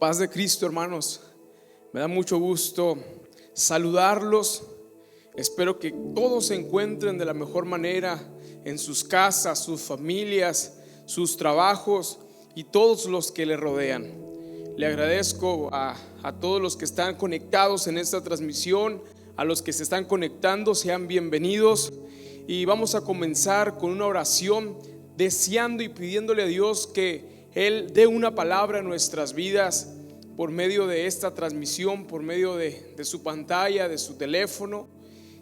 Paz de Cristo, hermanos. Me da mucho gusto saludarlos. Espero que todos se encuentren de la mejor manera en sus casas, sus familias, sus trabajos y todos los que le rodean. Le agradezco a todos los que están conectados en esta transmisión, a los que se están conectando, sean bienvenidos. Y vamos a comenzar con una oración, deseando y pidiéndole a Dios que Él dé una palabra a nuestras vidas por medio de esta transmisión, por medio de su pantalla, de su teléfono,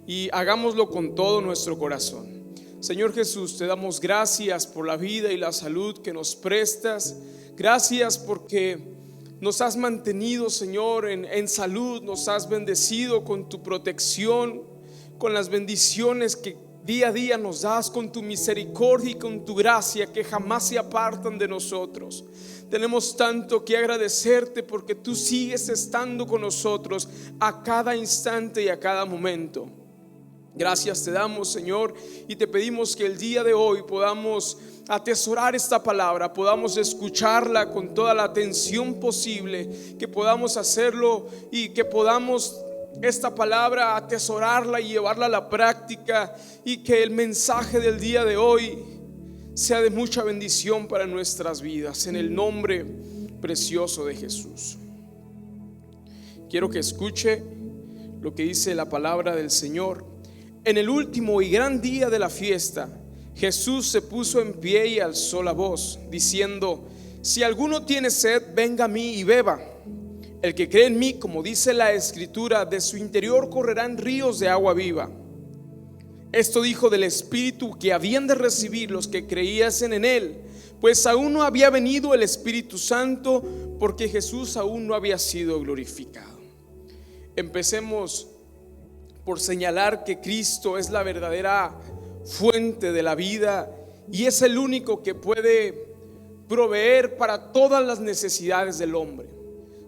y hagámoslo con todo nuestro corazón. Señor Jesús, te damos gracias por la vida y la salud que nos prestas. Gracias porque nos has mantenido, Señor, en salud. Nos has bendecido con tu protección, con las bendiciones que día a día nos das, con tu misericordia y con tu gracia que jamás se apartan de nosotros. Tenemos tanto que agradecerte porque tú sigues estando con nosotros a cada instante y a cada momento. Gracias te damos, Señor, y te pedimos que el día de hoy podamos atesorar esta palabra, podamos escucharla con toda la atención posible, que podamos hacerlo y que podamos esta palabra atesorarla y llevarla a la práctica, y que el mensaje del día de hoy sea de mucha bendición para nuestras vidas, en el nombre precioso de Jesús. Quiero que escuche lo que dice la palabra del Señor. En el último y gran día de la fiesta, Jesús se puso en pie y alzó la voz, diciendo: si alguno tiene sed, venga a mí y beba. El que cree en mí, como dice la Escritura, de su interior correrán ríos de agua viva. Esto dijo del Espíritu que habían de recibir los que creían en Él, pues aún no había venido el Espíritu Santo, porque Jesús aún no había sido glorificado. Empecemos por señalar que Cristo es la verdadera fuente de la vida y es el único que puede proveer para todas las necesidades del hombre.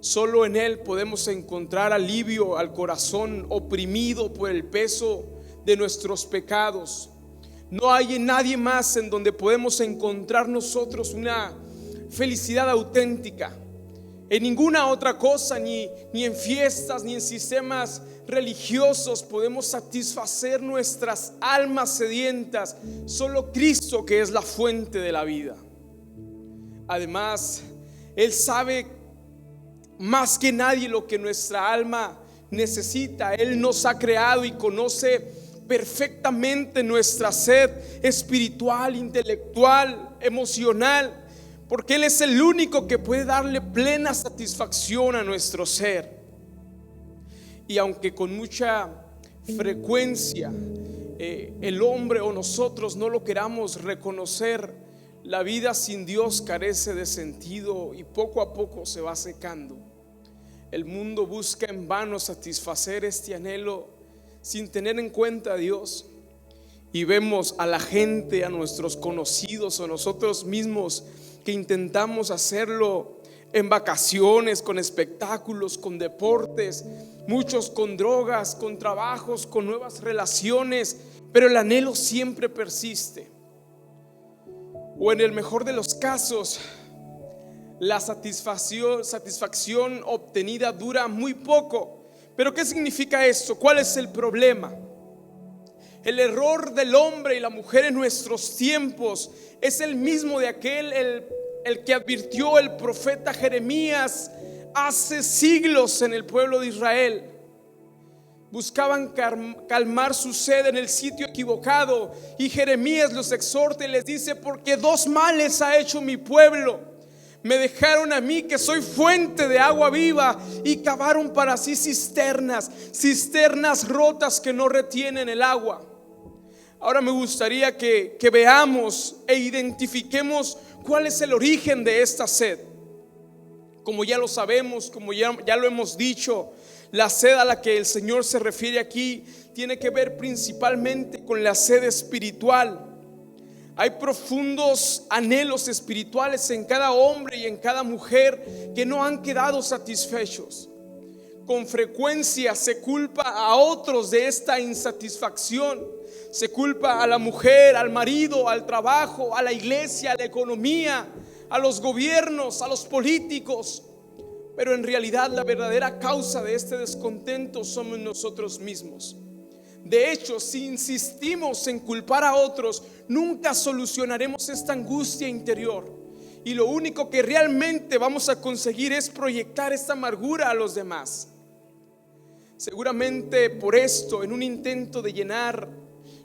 Solo en Él podemos encontrar alivio al corazón oprimido por el peso de nuestros pecados. No hay en nadie más en donde podemos encontrar nosotros una felicidad auténtica. En ninguna otra cosa, ni en fiestas, ni en sistemas religiosos podemos satisfacer nuestras almas sedientas. Solo Cristo, que es la fuente de la vida. Además, Él sabe más que nadie lo que nuestra alma necesita. Él nos ha creado y conoce perfectamente nuestra sed espiritual, intelectual, emocional, porque Él es el único que puede darle plena satisfacción a nuestro ser. Y aunque con mucha frecuencia el hombre o nosotros no lo queramos reconocer, la vida sin Dios carece de sentido y poco a poco se va secando. El mundo busca en vano satisfacer este anhelo sin tener en cuenta a Dios. Y vemos a la gente, a nuestros conocidos o nosotros mismos, que intentamos hacerlo en vacaciones, con espectáculos, con deportes, muchos con drogas, con trabajos, con nuevas relaciones, pero el anhelo siempre persiste. O en el mejor de los casos, la satisfacción obtenida dura muy poco. Pero ¿qué significa esto? ¿Cuál es el problema? El error del hombre y la mujer en nuestros tiempos es el mismo de aquel el que advirtió el profeta Jeremías hace siglos en el pueblo de Israel. Buscaban calmar su sed en el sitio equivocado, y Jeremías los exhorta y les dice: porque dos males ha hecho mi pueblo. Me dejaron a mí, que soy fuente de agua viva, y cavaron para sí cisternas rotas que no retienen el agua. Ahora me gustaría que veamos e identifiquemos cuál es el origen de esta sed. Como ya lo sabemos, como ya lo hemos dicho, la sed a la que el Señor se refiere aquí tiene que ver principalmente con la sed espiritual. Hay profundos anhelos espirituales en cada hombre y en cada mujer que no han quedado satisfechos. Con frecuencia se culpa a otros de esta insatisfacción. Se culpa a la mujer, al marido, al trabajo, a la iglesia, a la economía, a los gobiernos, a los políticos. pero en realidad la verdadera causa de este descontento somos nosotros mismos. De hecho, si insistimos en culpar a otros, nunca solucionaremos esta angustia interior, y lo único que realmente vamos a conseguir es proyectar esta amargura a los demás. Seguramente por esto, en un intento de llenar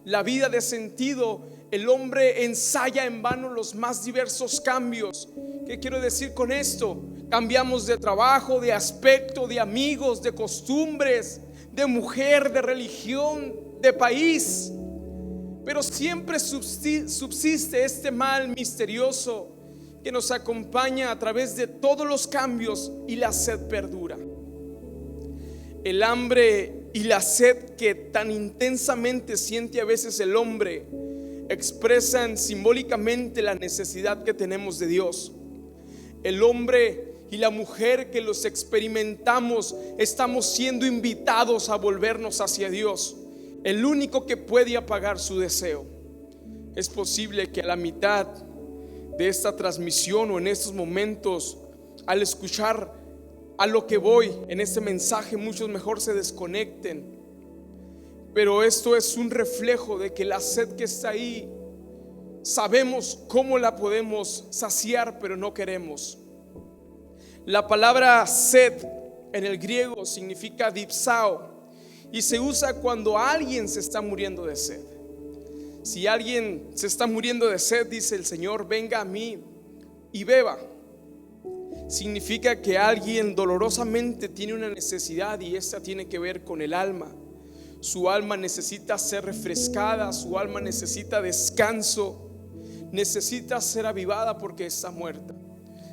la vida de sentido, el hombre ensaya en vano los más diversos cambios. ¿Qué quiero decir con esto? Cambiamos de trabajo, de aspecto, de amigos, de costumbres, de mujer, de religión, de país. Pero siempre subsiste este mal misterioso que nos acompaña a través de todos los cambios, y la sed perdura. El hambre y la sed que tan intensamente siente a veces el hombre expresan simbólicamente la necesidad que tenemos de Dios. El hombre y la mujer que los experimentamos estamos siendo invitados a volvernos hacia Dios, el único que puede apagar su deseo. Es posible que a la mitad de esta transmisión o en estos momentos, al escuchar a lo que voy en este mensaje, muchos mejor se desconecten. Pero esto es un reflejo de que la sed que está ahí, sabemos cómo la podemos saciar, pero no queremos. La palabra sed en el griego significa dipsao, y se usa cuando alguien se está muriendo de sed. Si alguien se está muriendo de sed, dice el Señor, venga a mí y beba. Significa que alguien dolorosamente tiene una necesidad, y esta tiene que ver con el alma. Su alma necesita ser refrescada, su alma necesita descanso, necesita ser avivada porque está muerta.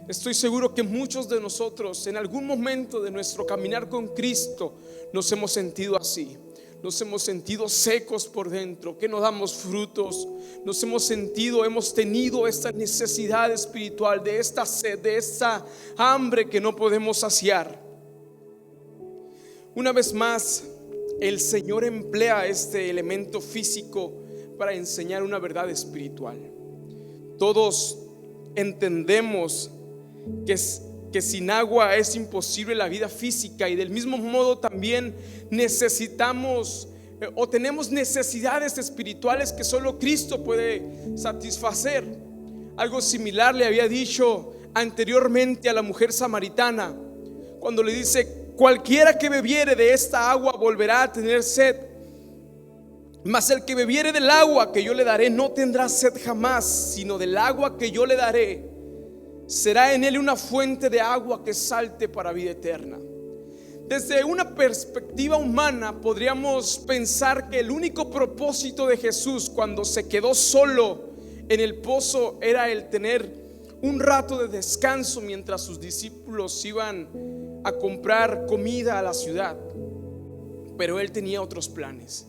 Estoy seguro que muchos de nosotros en algún momento de nuestro caminar con Cristo nos hemos sentido así. Nos hemos sentido secos por dentro, que no damos frutos. Nos hemos tenido esta necesidad espiritual, de esta sed, de esta hambre que no podemos saciar. Una vez más, el Señor emplea este elemento físico para enseñar una verdad espiritual. Todos entendemos que sin agua es imposible la vida física, y del mismo modo también necesitamos o tenemos necesidades espirituales que solo Cristo puede satisfacer. Algo similar le había dicho anteriormente a la mujer samaritana cuando le dice: cualquiera que bebiere de esta agua volverá a tener sed, mas el que bebiere del agua que yo le daré no tendrá sed jamás, sino del agua que yo le daré será en él una fuente de agua que salte para vida eterna. Desde una perspectiva humana podríamos pensar que el único propósito de Jesús cuando se quedó solo en el pozo era el tener un rato de descanso mientras sus discípulos iban a comprar comida a la ciudad. Pero él tenía otros planes.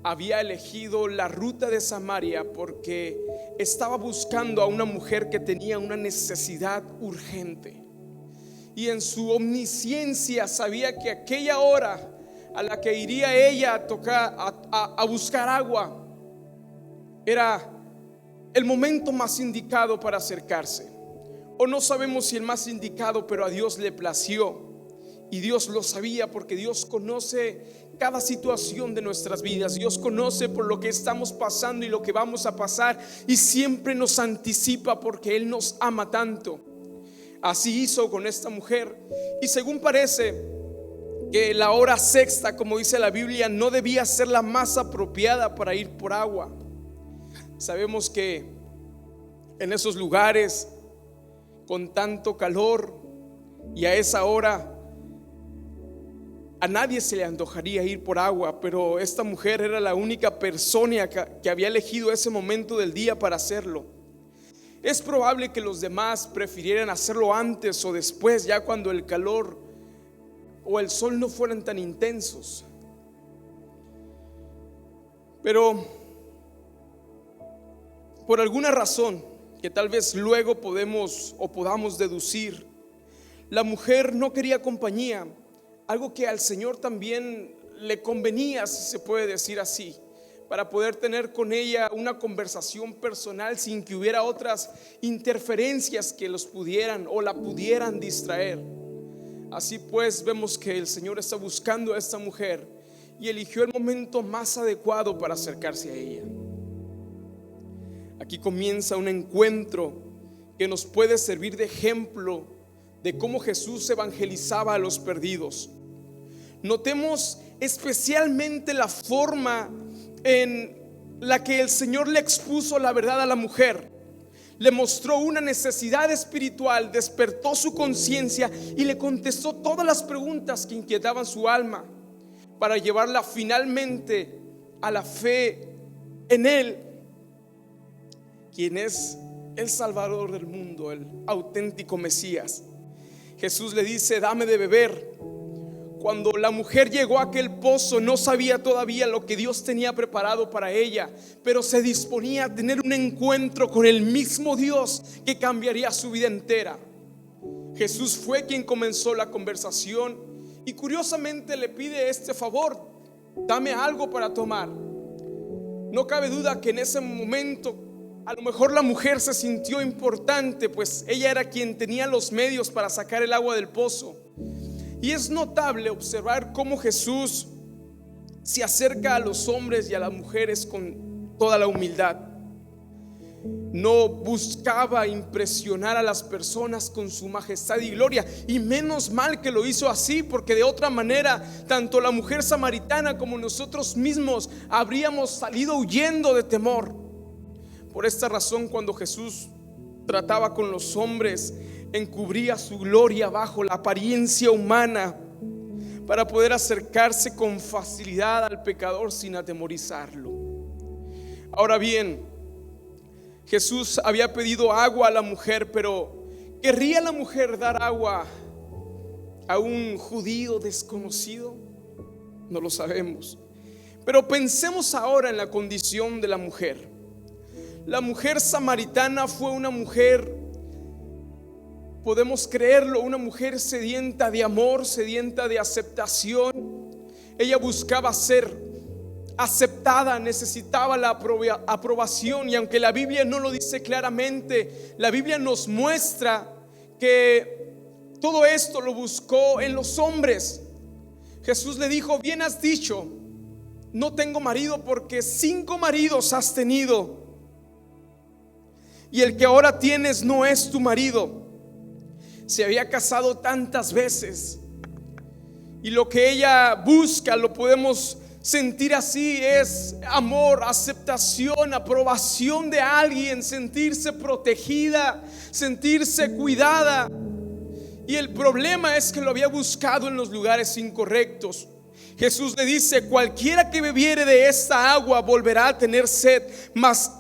Había elegido la ruta de Samaria porque estaba buscando a una mujer que tenía una necesidad urgente, y en su omnisciencia sabía que aquella hora a la que iría ella a buscar agua era el momento más indicado para acercarse. O no sabemos si el más indicado, pero a Dios le plació, y Dios lo sabía porque Dios conoce cada situación de nuestras vidas. Dios conoce por lo que estamos pasando y lo que vamos a pasar, y siempre nos anticipa porque Él nos ama tanto. Así hizo con esta mujer, y según parece que la hora sexta, como dice la Biblia, no debía ser la más apropiada para ir por agua. Sabemos que en esos lugares con tanto calor y a esa hora a nadie se le antojaría ir por agua, pero esta mujer era la única persona que había elegido ese momento del día para hacerlo. Es probable que los demás prefirieran hacerlo antes o después, ya cuando el calor o el sol no fueran tan intensos. Pero por alguna razón que tal vez luego podamos deducir, la mujer no quería compañía, algo que al Señor también le convenía, si se puede decir así, para poder tener con ella una conversación personal sin que hubiera otras interferencias que los pudieran o la pudieran distraer. Así pues, vemos que el Señor está buscando a esta mujer y eligió el momento más adecuado para acercarse a ella. Aquí comienza un encuentro que nos puede servir de ejemplo de cómo Jesús evangelizaba a los perdidos. Notemos especialmente la forma en la que el Señor le expuso la verdad a la mujer. Le mostró una necesidad espiritual, despertó su conciencia y le contestó todas las preguntas que inquietaban su alma, para llevarla finalmente a la fe en Él, quien es el Salvador del mundo, el auténtico Mesías. Jesús le dice: dame de beber. Cuando la mujer llegó a aquel pozo, no sabía todavía lo que Dios tenía preparado para ella, pero se disponía a tener un encuentro con el mismo Dios que cambiaría su vida entera. Jesús fue quien comenzó la conversación y curiosamente le pide este favor: dame algo para tomar. No cabe duda que en ese momento a lo mejor la mujer se sintió importante, pues ella era quien tenía los medios para sacar el agua del pozo. Y es notable observar cómo Jesús se acerca a los hombres y a las mujeres con toda la humildad. No buscaba impresionar a las personas con su majestad y gloria, y menos mal que lo hizo así, porque de otra manera tanto la mujer samaritana como nosotros mismos habríamos salido huyendo de temor. Por esta razón, cuando Jesús trataba con los hombres, encubría su gloria bajo la apariencia humana para poder acercarse con facilidad al pecador sin atemorizarlo. Ahora bien, Jesús había pedido agua a la mujer, pero ¿querría la mujer dar agua a un judío desconocido? No lo sabemos. Pero pensemos ahora en la condición de la mujer. La mujer samaritana fue una mujer, podemos creerlo, una mujer sedienta de amor, sedienta de aceptación. Ella buscaba ser aceptada, necesitaba la aprobación, y aunque la Biblia no lo dice claramente, la Biblia nos muestra que todo esto lo buscó en los hombres. Jesús le dijo: bien has dicho, no tengo marido, porque 5 maridos has tenido, y el que ahora tienes no es tu marido. Se había casado tantas veces, y lo que ella busca, lo podemos sentir así, es amor, aceptación, aprobación de alguien, sentirse protegida, sentirse cuidada. Y el problema es que lo había buscado en los lugares incorrectos. Jesús le dice: cualquiera que bebiere de esta agua volverá a tener sed, mas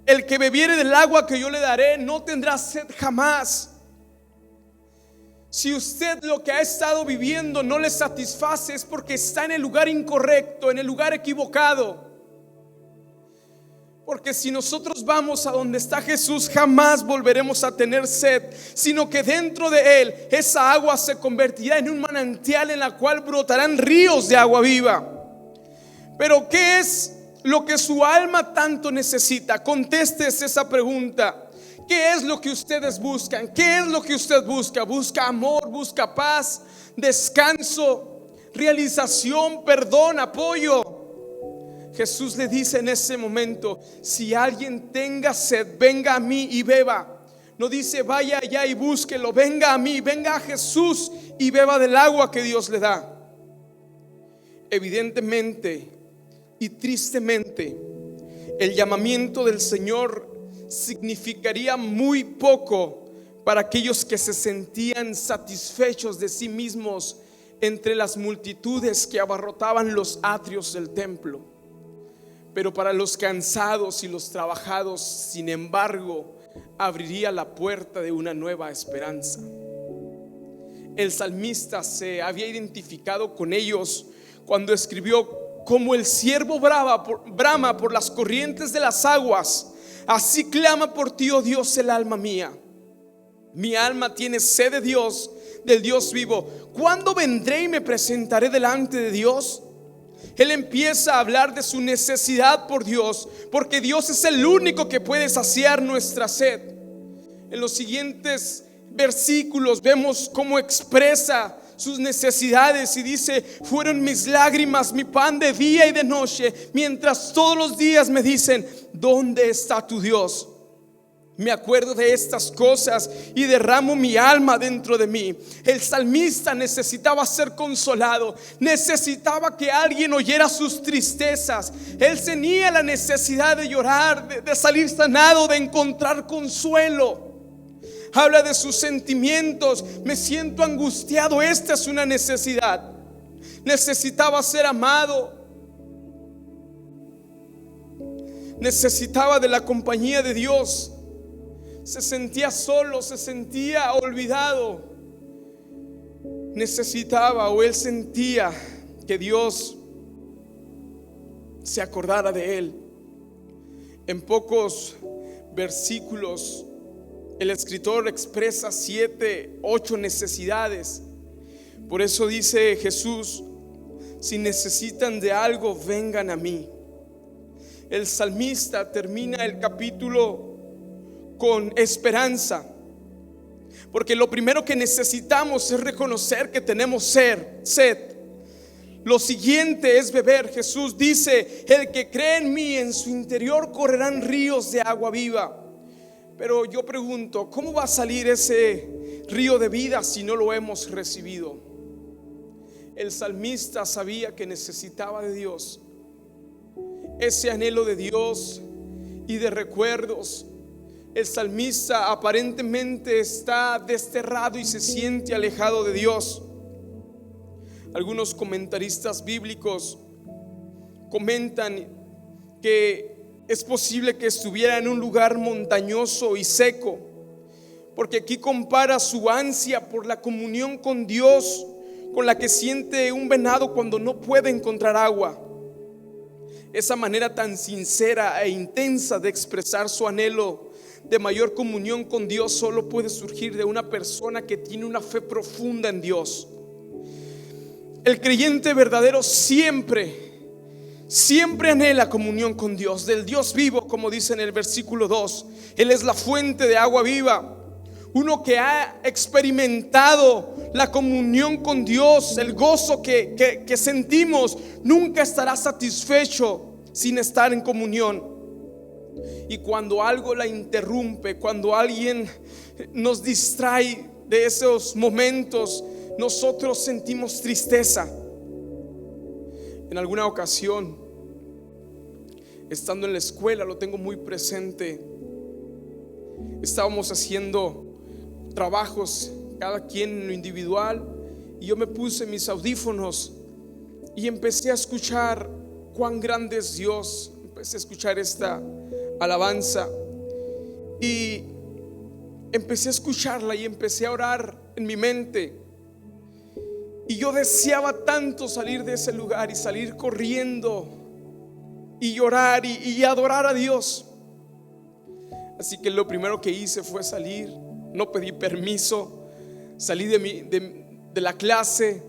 el que bebiere del agua que yo le daré no tendrá sed jamás. Si usted lo que ha estado viviendo no le satisface, es porque está en el lugar incorrecto, en el lugar equivocado. Porque si nosotros vamos a donde está Jesús, jamás volveremos a tener sed, sino que dentro de Él esa agua se convertirá en un manantial en la cual brotarán ríos de agua viva. Pero ¿qué es lo que su alma tanto necesita? Contestes esa pregunta. ¿Qué es lo que ustedes buscan? ¿Qué es lo que usted busca? ¿Busca amor? ¿Busca paz? ¿Descanso? ¿Realización? ¿Perdón? ¿Apoyo? Jesús le dice en ese momento: si alguien tenga sed, venga a mí y beba. No dice vaya allá y búsquelo. Venga a mí, venga a Jesús y beba del agua que Dios le da. Evidentemente y tristemente, el llamamiento del Señor significaría muy poco para aquellos que se sentían satisfechos de sí mismos entre las multitudes que abarrotaban los atrios del templo. Pero para los cansados y los trabajados, sin embargo, abriría la puerta de una nueva esperanza. El salmista se había identificado con ellos cuando escribió: como el ciervo brama por las corrientes de las aguas, así clama por ti, oh Dios, el alma mía. Mi alma tiene sed de Dios, del Dios vivo. ¿Cuándo vendré y me presentaré delante de Dios? Él empieza a hablar de su necesidad por Dios, porque Dios es el único que puede saciar nuestra sed. En los siguientes versículos vemos cómo expresa sus necesidades y dice: fueron mis lágrimas mi pan de día y de noche, mientras todos los días me dicen: ¿dónde está tu Dios? Me acuerdo de estas cosas y derramo mi alma dentro de mí. El salmista necesitaba ser consolado, necesitaba que alguien oyera sus tristezas. Él tenía la necesidad de llorar, de salir sanado, de encontrar consuelo. Habla de sus sentimientos: me siento angustiado. Esta es una necesidad. Necesitaba ser amado, necesitaba de la compañía de Dios. Se sentía solo, se sentía olvidado. Necesitaba, o él sentía, que Dios se acordara de él. En pocos versículos el escritor expresa 7, 8 necesidades. Por eso dice Jesús: si necesitan de algo, vengan a mí. El salmista termina el capítulo con esperanza, porque lo primero que necesitamos es reconocer que tenemos sed. Lo siguiente es beber. Jesús dice: el que cree en mí, en su interior correrán ríos de agua viva. Pero yo pregunto: ¿cómo va a salir ese río de vida si no lo hemos recibido? El salmista sabía que necesitaba de Dios, ese anhelo de Dios y de recuerdos. El salmista aparentemente está desterrado y se siente alejado de Dios. Algunos comentaristas bíblicos comentan que es posible que estuviera en un lugar montañoso y seco, porque aquí compara su ansia por la comunión con Dios con la que siente un venado cuando no puede encontrar agua. Esa manera tan sincera e intensa de expresar su anhelo de mayor comunión con Dios solo puede surgir de una persona que tiene una fe profunda en Dios. El creyente verdadero siempre anhela comunión con Dios, del Dios vivo, como dice en el versículo 2. Él es la fuente de agua viva. Uno que ha experimentado la comunión con Dios, el gozo que sentimos, nunca estará satisfecho sin estar en comunión. Y cuando algo la interrumpe, cuando alguien nos distrae de esos momentos, nosotros sentimos tristeza. En alguna ocasión, estando en la escuela, lo tengo muy presente, estábamos haciendo trabajos, cada quien en lo individual, y yo me puse mis audífonos y empecé a escuchar cuán grande es Dios. Empecé a escuchar esta alabanza y empecé a escucharla y empecé a orar en mi mente. Y yo deseaba tanto salir de ese lugar y salir corriendo y llorar y adorar a Dios. Así que lo primero que hice fue salir. No pedí permiso, salí de la clase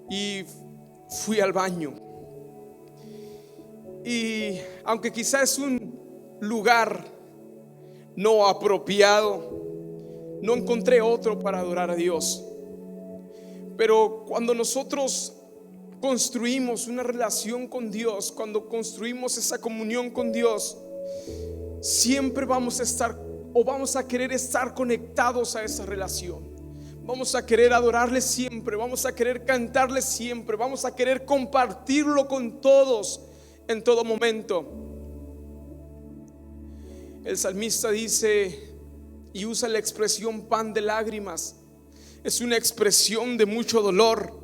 y fui al baño. Y aunque quizás es un lugar no apropiado, no encontré otro para adorar a Dios. Pero cuando nosotros construimos una relación con Dios, cuando construimos esa comunión con Dios, siempre vamos a estar o vamos a querer estar conectados a esa relación. Vamos a querer adorarle siempre, vamos a querer cantarle siempre, vamos a querer compartirlo con todos en todo momento. El salmista dice y usa la expresión pan de lágrimas. Es una expresión de mucho dolor.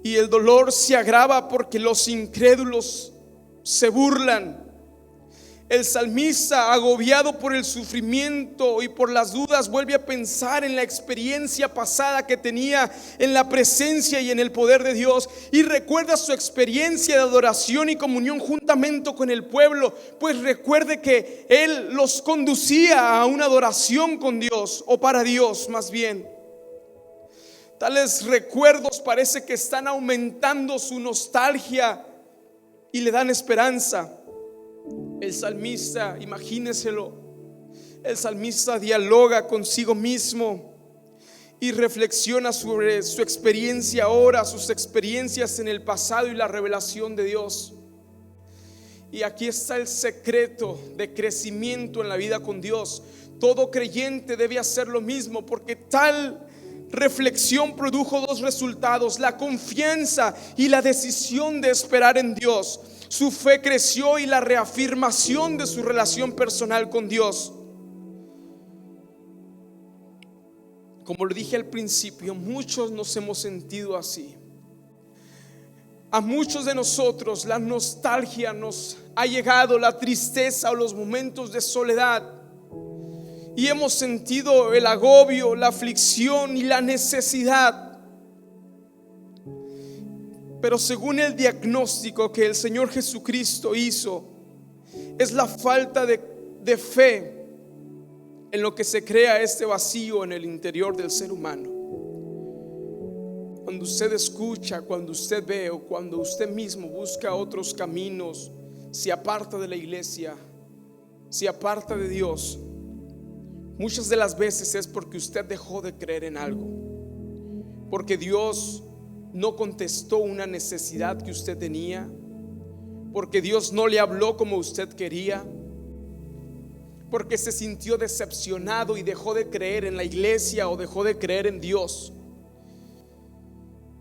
Y el dolor se agrava porque los incrédulos se burlan. El salmista, agobiado por el sufrimiento y por las dudas, vuelve a pensar en la experiencia pasada que tenía en la presencia y en el poder de Dios, y recuerda su experiencia de adoración y comunión juntamente con el pueblo, pues recuerde que él los conducía a una adoración con Dios, o para Dios más bien. Tales recuerdos parece que están aumentando su nostalgia y le dan esperanza. El salmista, imagíneselo, el salmista dialoga consigo mismo y reflexiona sobre su experiencia ahora, sus experiencias en el pasado y la revelación de Dios. Y aquí está el secreto de crecimiento en la vida con Dios. Todo creyente debe hacer lo mismo, porque tal reflexión produjo dos resultados: la confianza y la decisión de esperar en Dios. Su fe creció y la reafirmación de su relación personal con Dios. Como lo dije al principio, muchos nos hemos sentido así. A muchos de nosotros la nostalgia nos ha llegado, la tristeza o los momentos de soledad, y hemos sentido el agobio, la aflicción y la necesidad. Pero según el diagnóstico que el Señor Jesucristo hizo, es la falta de fe en lo que se crea este vacío en el interior del ser humano. Cuando usted escucha, cuando usted ve o cuando usted mismo busca otros caminos, se aparta de la iglesia, se aparta de Dios, muchas de las veces es porque usted dejó de creer en algo, porque Dios no contestó una necesidad que usted tenía, porque Dios no le habló como usted quería, porque se sintió decepcionado y dejó de creer en la iglesia o dejó de creer en Dios.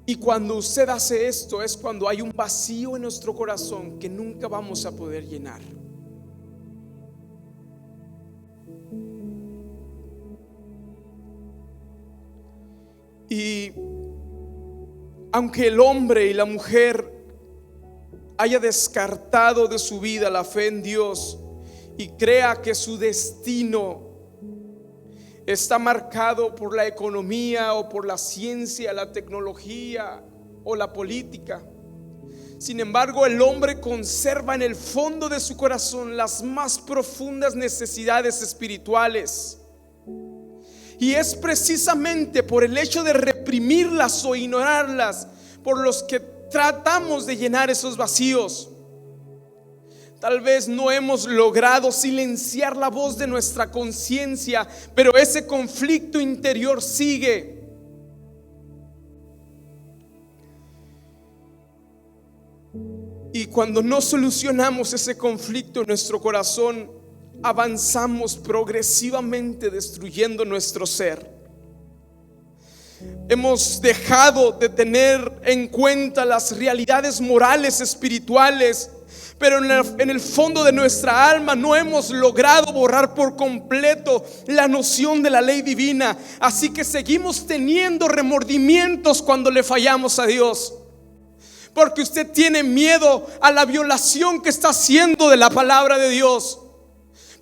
Y cuando usted hace esto, es cuando hay un vacío en nuestro corazón que nunca vamos a poder llenar. Y aunque el hombre y la mujer haya descartado de su vida la fe en Dios y crea que su destino está marcado por la economía o por la ciencia, la tecnología o la política, sin embargo, el hombre conserva en el fondo de su corazón las más profundas necesidades espirituales. Y es precisamente por el hecho de reprimirlas o ignorarlas por los que tratamos de llenar esos vacíos. Tal vez no hemos logrado silenciar la voz de nuestra conciencia, pero ese conflicto interior sigue. Y cuando no solucionamos ese conflicto en nuestro corazón, avanzamos progresivamente destruyendo nuestro ser. Hemos dejado de tener en cuenta las realidades morales espirituales, pero en el fondo de nuestra alma no hemos logrado borrar por completo la noción de la ley divina. Así que seguimos teniendo remordimientos cuando le fallamos a Dios, porque usted tiene miedo a la violación que está haciendo de la palabra de Dios,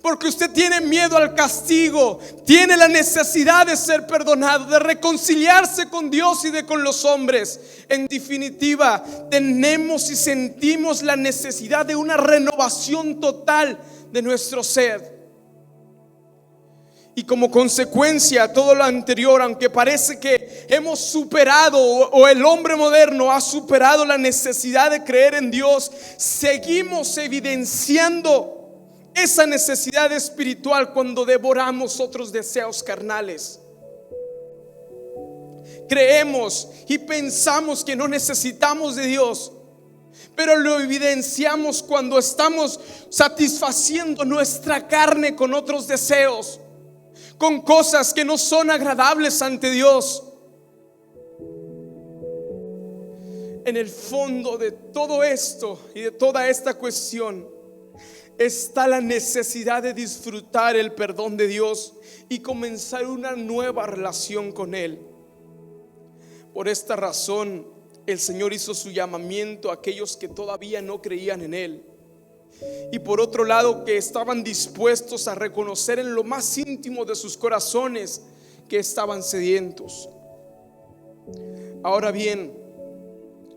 porque usted tiene miedo al castigo, tiene la necesidad de ser perdonado, de reconciliarse con Dios y de con los hombres. En definitiva, tenemos y sentimos la necesidad de una renovación total de nuestro ser. Y como consecuencia de todo lo anterior, aunque parece que hemos superado o el hombre moderno ha superado la necesidad de creer en Dios, seguimos evidenciando esa necesidad espiritual cuando devoramos otros deseos carnales. Creemos y pensamos que no necesitamos de Dios, pero lo evidenciamos cuando estamos satisfaciendo nuestra carne con otros deseos, con cosas que no son agradables ante Dios. En el fondo de todo esto y de toda esta cuestión está la necesidad de disfrutar el perdón de Dios y comenzar una nueva relación con Él. Por esta razón, el Señor hizo su llamamiento a aquellos que todavía no creían en Él, y por otro lado, que estaban dispuestos a reconocer en lo más íntimo de sus corazones que estaban sedientos. Ahora bien,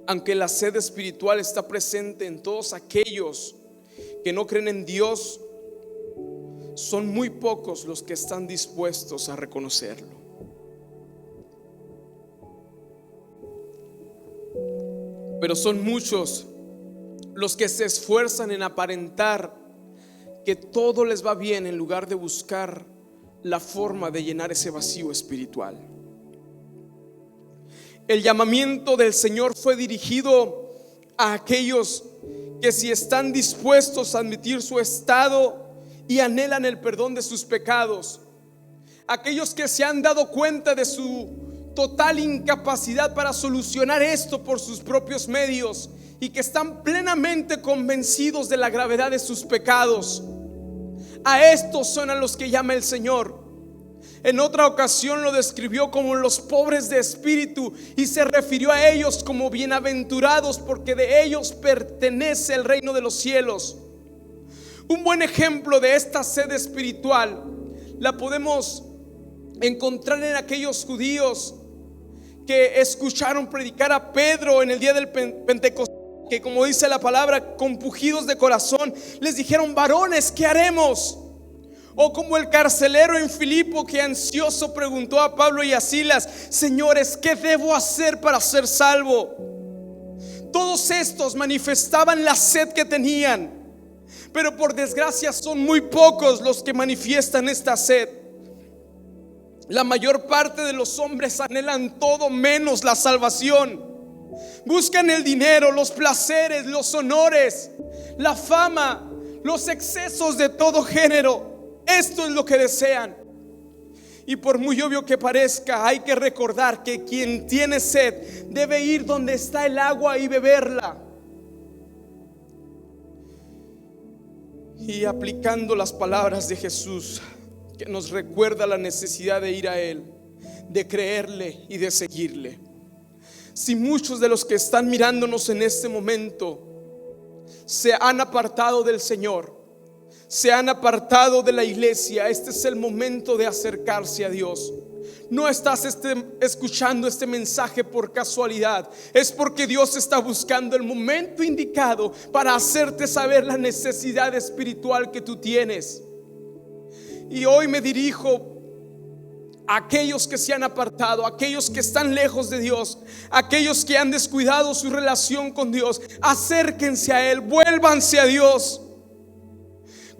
aunque la sed espiritual está presente en todos aquellos que no creen en Dios, son muy pocos los que están dispuestos a reconocerlo. Pero son muchos los que se esfuerzan en aparentar que todo les va bien en lugar de buscar la forma de llenar ese vacío espiritual. El llamamiento del Señor fue dirigido a aquellos que si están dispuestos a admitir su estado y anhelan el perdón de sus pecados, aquellos que se han dado cuenta de su total incapacidad para solucionar esto por sus propios medios y que están plenamente convencidos de la gravedad de sus pecados. A estos son a los que llama el Señor. En otra ocasión lo describió como los pobres de espíritu y se refirió a ellos como bienaventurados, porque de ellos pertenece el reino de los cielos. Un buen ejemplo de esta sed espiritual la podemos encontrar en aquellos judíos que escucharon predicar a Pedro en el día del Pentecostés, que como dice la palabra, compungidos de corazón, les dijeron: varones, ¿qué haremos? O como el carcelero en Filipo, que ansioso preguntó a Pablo y a Silas: señores, ¿qué debo hacer para ser salvo? Todos estos manifestaban la sed que tenían, pero por desgracia son muy pocos los que manifiestan esta sed. La mayor parte de los hombres anhelan todo menos la salvación. Buscan el dinero, los placeres, los honores, la fama, los excesos de todo género. Esto es lo que desean. Y por muy obvio que parezca, hay que recordar que quien tiene sed debe ir donde está el agua y beberla. Y aplicando las palabras de Jesús, que nos recuerda la necesidad de ir a Él, de creerle y de seguirle. Si muchos de los que están mirándonos en este momento se han apartado del Señor, se han apartado de la iglesia, este es el momento de acercarse a Dios. No estás escuchando este mensaje por casualidad, es porque Dios está buscando el momento indicado para hacerte saber la necesidad espiritual que tú tienes. Y hoy me dirijo a aquellos que se han apartado, aquellos que están lejos de Dios, aquellos que han descuidado su relación con Dios. Acérquense a Él, vuélvanse a Dios.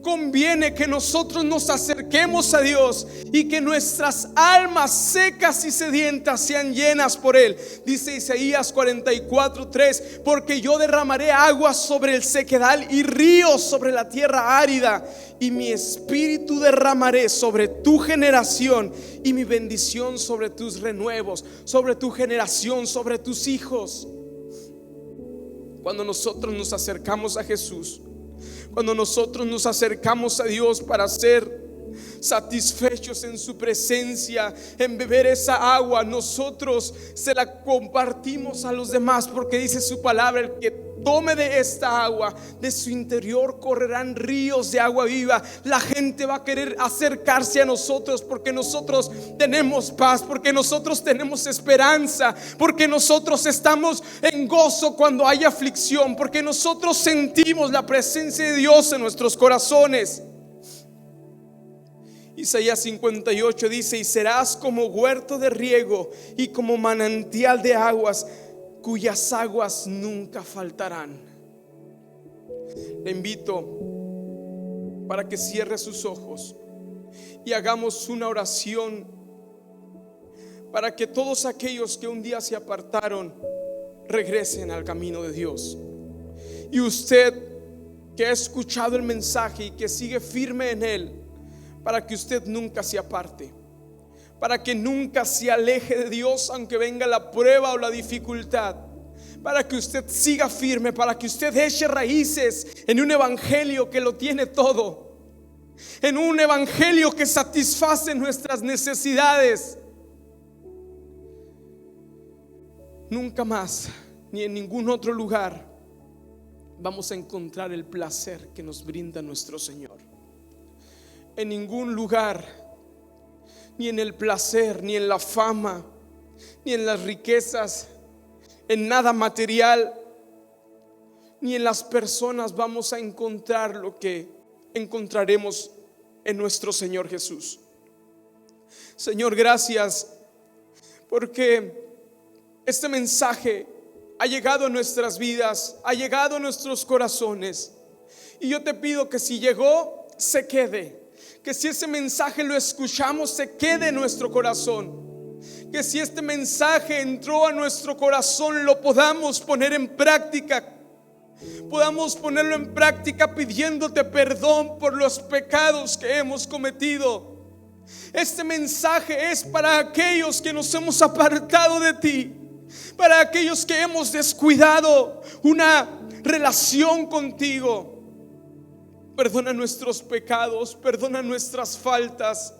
Conviene que nosotros nos acerquemos a Dios y que nuestras almas secas y sedientas sean llenas por Él. Dice Isaías 44:3: porque yo derramaré aguas sobre el sequedal y ríos sobre la tierra árida, y mi espíritu derramaré sobre tu generación y mi bendición sobre tus renuevos, sobre tu generación, sobre tus hijos. Cuando nosotros nos acercamos a Jesús, cuando nosotros nos acercamos a Dios para ser satisfechos en su presencia, en beber esa agua, nosotros se la compartimos a los demás, porque dice su palabra: el que tome de esta agua, de su interior correrán ríos de agua viva. La gente va a querer acercarse a nosotros porque nosotros tenemos paz, porque nosotros tenemos esperanza, porque nosotros estamos en gozo cuando hay aflicción, porque nosotros sentimos la presencia de Dios en nuestros corazones. Isaías 58 dice: y serás como huerto de riego y como manantial de aguas, cuyas aguas nunca faltarán. Le invito para que cierre sus ojos y hagamos una oración para que todos aquellos que un día se apartaron regresen al camino de Dios. Y usted que ha escuchado el mensaje y que sigue firme en él, para que usted nunca se aparte, para que nunca se aleje de Dios aunque venga la prueba o la dificultad, para que usted siga firme, para que usted eche raíces en un evangelio que lo tiene todo, en un evangelio que satisface nuestras necesidades. Nunca más, ni en ningún otro lugar, vamos a encontrar el placer que nos brinda nuestro Señor. En ningún lugar, ni en el placer, ni en la fama, ni en las riquezas, en nada material, ni en las personas vamos a encontrar lo que encontraremos en nuestro Señor Jesús. Señor, gracias porque este mensaje ha llegado a nuestras vidas, ha llegado a nuestros corazones, y yo te pido que si llegó, se quede. Que si ese mensaje lo escuchamos, se quede en nuestro corazón. Que si este mensaje entró a nuestro corazón, lo podamos poner en práctica. Podamos ponerlo en práctica pidiéndote perdón por los pecados que hemos cometido. Este mensaje es para aquellos que nos hemos apartado de ti, para aquellos que hemos descuidado una relación contigo. Perdona nuestros pecados, perdona nuestras faltas.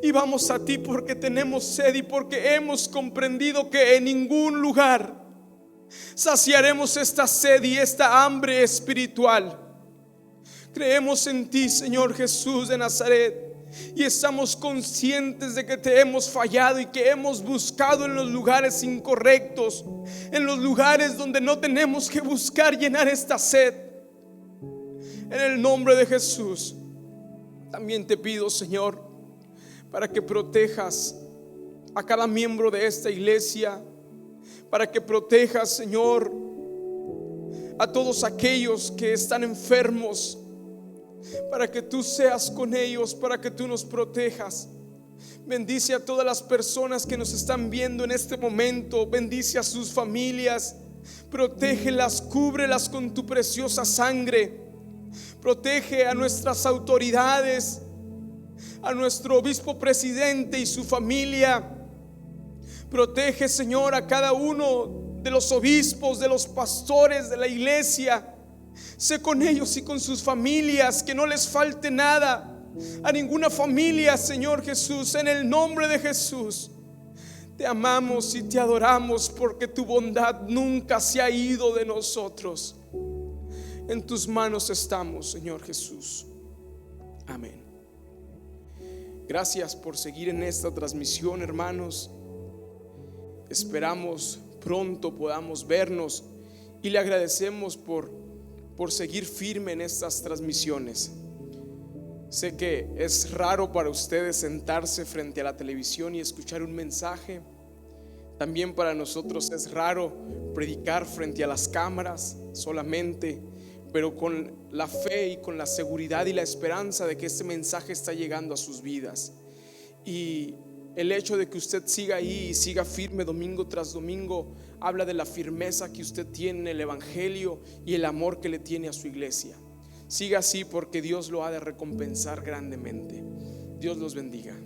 Y vamos a ti porque tenemos sed y porque hemos comprendido que en ningún lugar saciaremos esta sed y esta hambre espiritual. Creemos en ti, Señor Jesús de Nazaret, y estamos conscientes de que te hemos fallado y que hemos buscado en los lugares incorrectos, en los lugares donde no tenemos que buscar llenar esta sed. En el nombre de Jesús, también te pido, Señor, para que protejas a cada miembro de esta iglesia, para que protejas, Señor, a todos aquellos que están enfermos, para que tú seas con ellos, para que tú nos protejas. Bendice a todas las personas que nos están viendo en este momento, bendice a sus familias, protégelas, cúbrelas con tu preciosa sangre, protege a nuestras autoridades, a nuestro obispo presidente y su familia. Protege, Señor, a cada uno de los obispos, de los pastores de la iglesia. Sé con ellos y con sus familias, que no les falte nada a ninguna familia, Señor Jesús. En el nombre de Jesús te amamos y te adoramos, porque tu bondad nunca se ha ido de nosotros. En tus manos estamos, Señor Jesús. Amén. Gracias por seguir en esta transmisión, hermanos. Esperamos pronto podamos vernos y le agradecemos por seguir firme en estas transmisiones. Sé que es raro para ustedes sentarse frente a la televisión y escuchar un mensaje. También para nosotros es raro predicar frente a las cámaras solamente, pero con la fe y con la seguridad y la esperanza de que este mensaje está llegando a sus vidas. Y el hecho de que usted siga ahí y siga firme domingo tras domingo habla de la firmeza que usted tiene en el evangelio y el amor que le tiene a su iglesia. Siga así, porque Dios lo ha de recompensar grandemente. Dios los bendiga.